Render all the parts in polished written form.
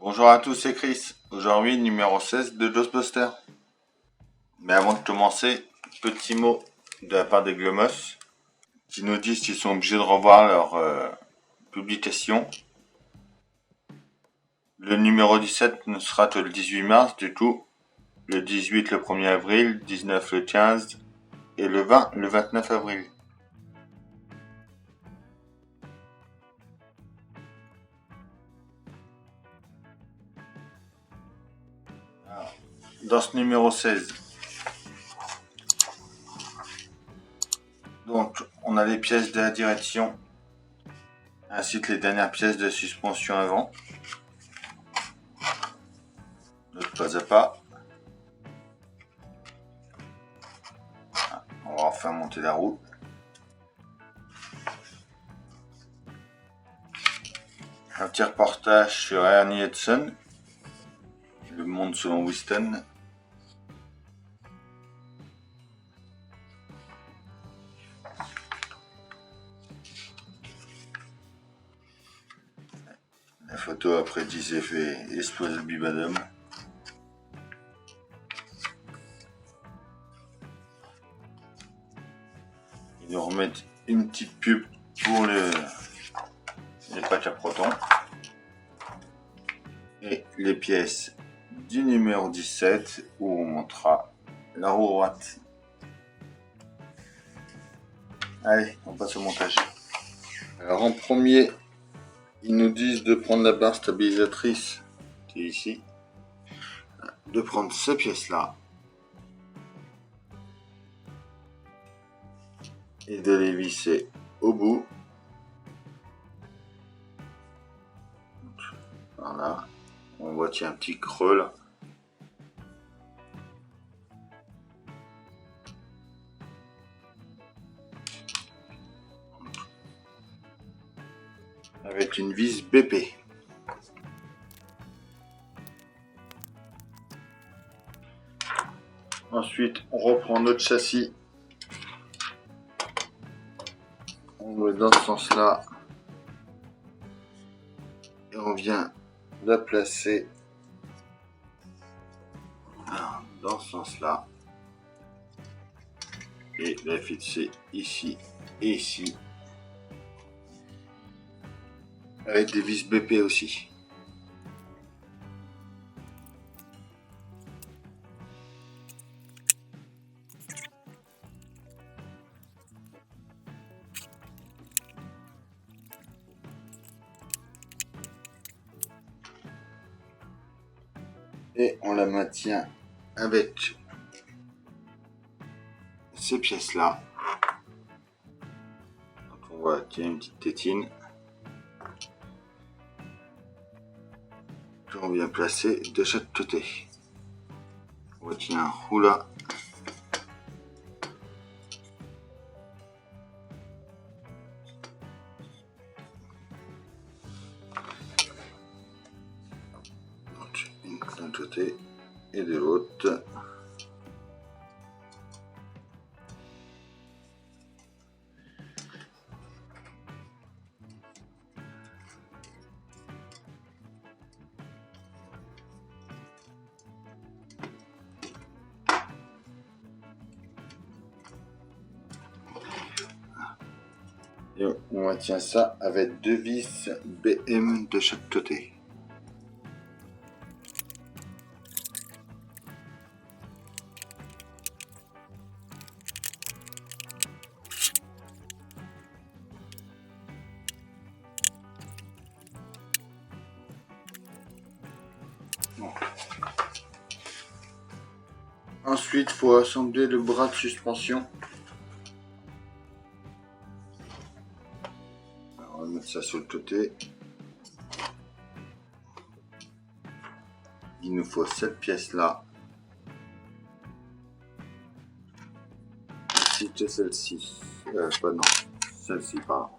Bonjour à tous, c'est Chris. Aujourd'hui, numéro 16 de Ghostbusters. Mais avant de commencer, petit mot de la part des Glomos qui nous disent qu'ils sont obligés de revoir leur publication. Le numéro 17 ne sera que le 18 mars, du coup, le 18 le 1er avril, le 19 le 15 et le 20 le 29 avril. Dans ce numéro 16, donc on a les pièces de la direction ainsi que les dernières pièces de suspension avant. Donc pas à pas. On va enfin monter la roue. Un petit reportage sur Ernie Hudson, le monde selon Winston. La photo après 10 effets explose le bibadum. Ils nous remettent une petite pub pour les packs à protons. Et les pièces du numéro 17 où on montrera la roue droite. Allez, on passe au montage. Alors en premier, ils nous disent de prendre la barre stabilisatrice qui est ici, de prendre ces pièces là et de les visser au bout. Voilà, on voit qu'il y a un petit creux là. Avec une vis BP. Ensuite, on reprend notre châssis. On le met dans ce sens-là. Et on vient la placer dans ce sens-là. Et la fixer ici et ici. Avec des vis BP aussi. Et on la maintient avec ces pièces là. Donc on voit qu'il y a une petite tétine. On vient placer de chaque côté. On voit qu'il y a un roux là. Donc une d'un côté et de l'autre. Et on maintient ça avec deux vis BM de chaque côté. Bon. Ensuite, il faut assembler le bras de suspension. Alors, on va mettre ça sur le côté. Il nous faut cette pièce là. Ainsi que celle-ci. Pas non, celle-ci pas.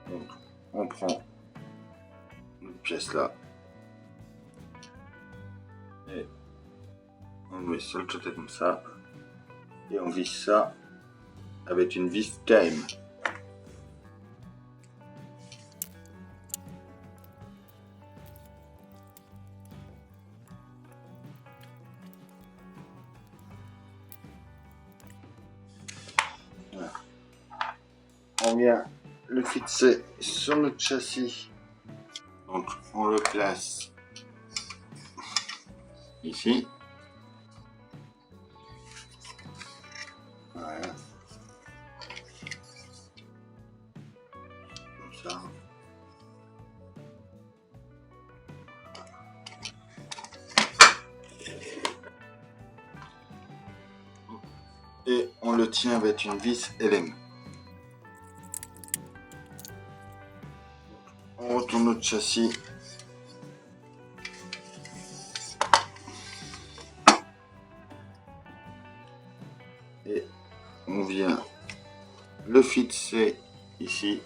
Donc, on prend une pièce là. Et on met sur le côté comme ça. Et on visse ça avec une vis KM. on vient le fixer sur notre châssis. Donc on le place ici. Voilà. Comme ça. Et on le tient avec une vis LM. On retourne notre châssis. Et on vient le fixer ici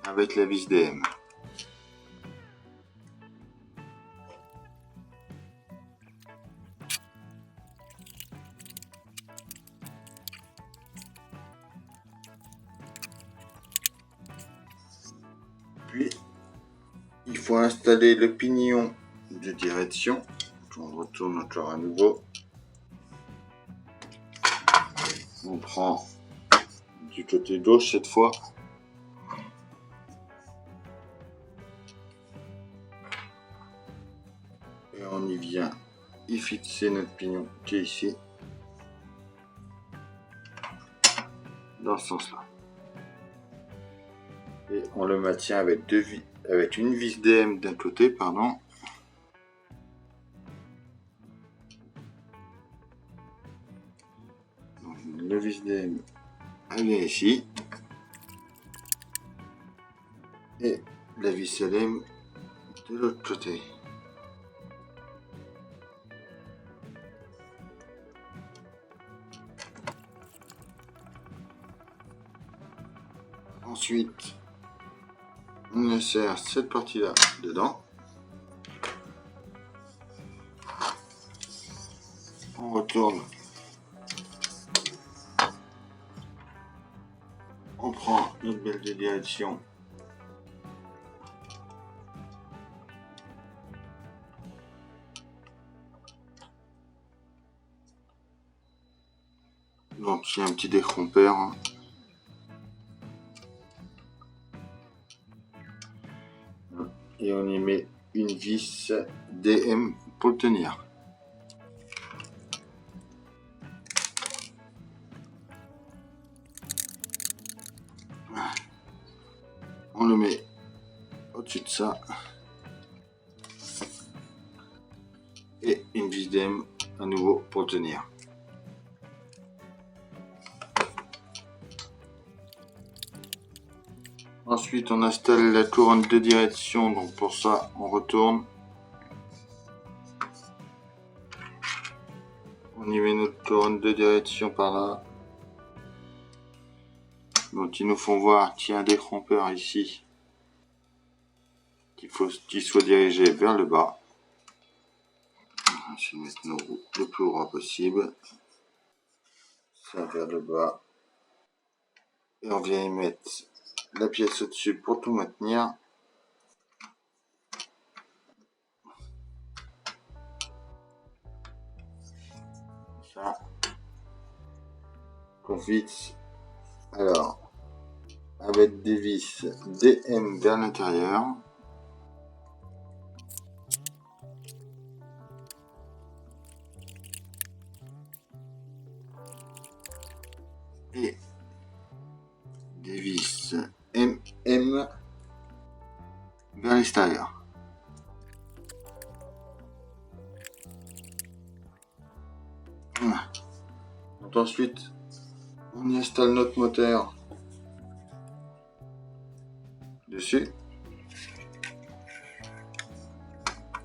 avec la vis DM. Puis il faut installer le pignon de direction. On retourne encore à nouveau. On prend du côté gauche cette fois. Et on y vient y fixer notre pignon qui est ici. Dans ce sens là. Et on le maintient avec avec une vis DM d'un côté, pardon. Donc, le vis DM, elle est ici. Et la vis LM de l'autre côté. Ensuite, on insère cette partie-là dedans. On retourne. On prend notre belle de direction. Donc il y a un petit décrompeur. Et on y met une vis DM pour le tenir. On le met au-dessus de ça. Et une vis DM à nouveau pour le tenir. Ensuite, on installe la couronne de direction. Donc pour ça, on retourne. On y met notre couronne de direction par là. Donc ils nous font voir qu'il y a un décrompeur ici. Qu'il faut qu'il soit dirigé vers le bas. On va essayer de mettre nos roues le plus droit possible. Ça vers le bas. Et on vient y mettre la pièce au-dessus pour tout maintenir. Ça. Qu'on fixe. Alors, avec des vis DM vers l'intérieur. Et des vis MM vers l'extérieur. Voilà. Donc ensuite, on y installe notre moteur dessus.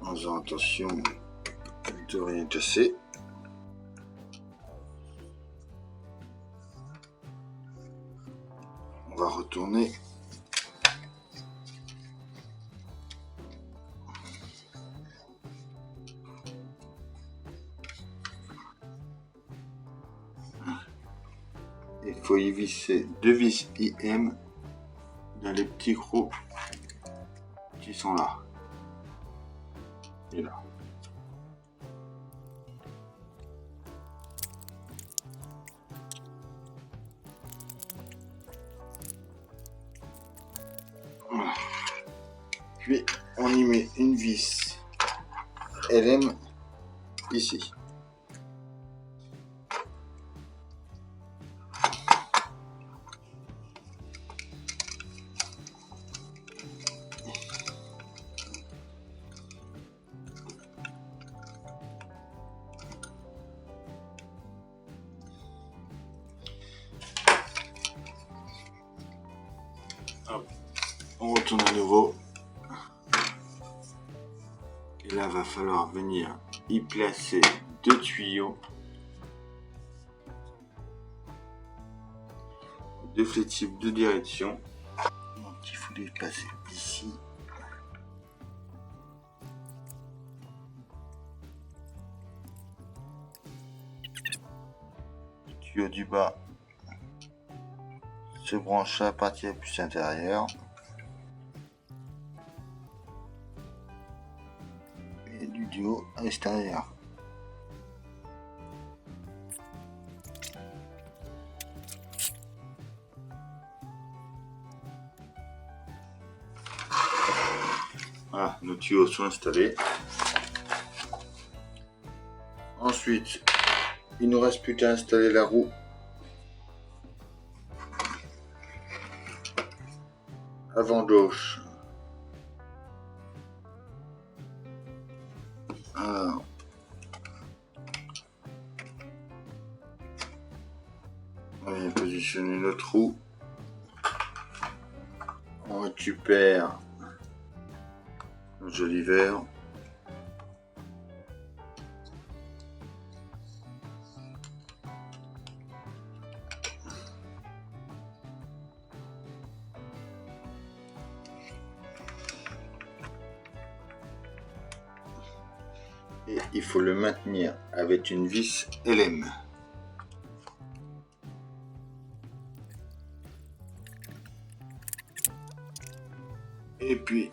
En faisant attention de rien casser. On va retourner. Il faut y visser deux vis IM dans les petits trous qui sont là. Et là. Puis on y met une vis LM ici. Hop. On retourne à nouveau. Et là, va falloir venir y placer 2 tuyaux. 2 flétibles de direction. Donc il faut les placer ici. Le tuyau du bas se branche à la partie la plus intérieure. Et du duo à l'extérieur. Voilà, nos tuyaux sont installés. Ensuite, il nous reste plus qu'à installer la roue. Avant gauche. Alors, on vient positionner notre roue. On récupère le joli verre. Et il faut le maintenir avec une vis LM. Et puis,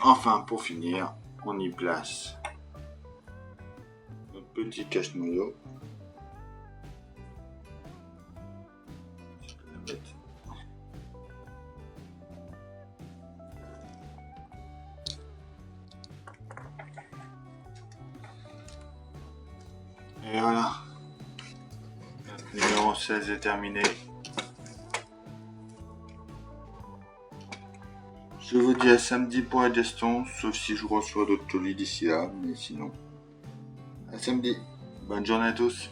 enfin pour finir, on y place notre petit cache-noyau. Et voilà, le numéro 16 est terminé. Je vous dis à samedi pour la gestion, sauf si je reçois d'autres colis d'ici là, mais sinon, à samedi. Bonne journée à tous.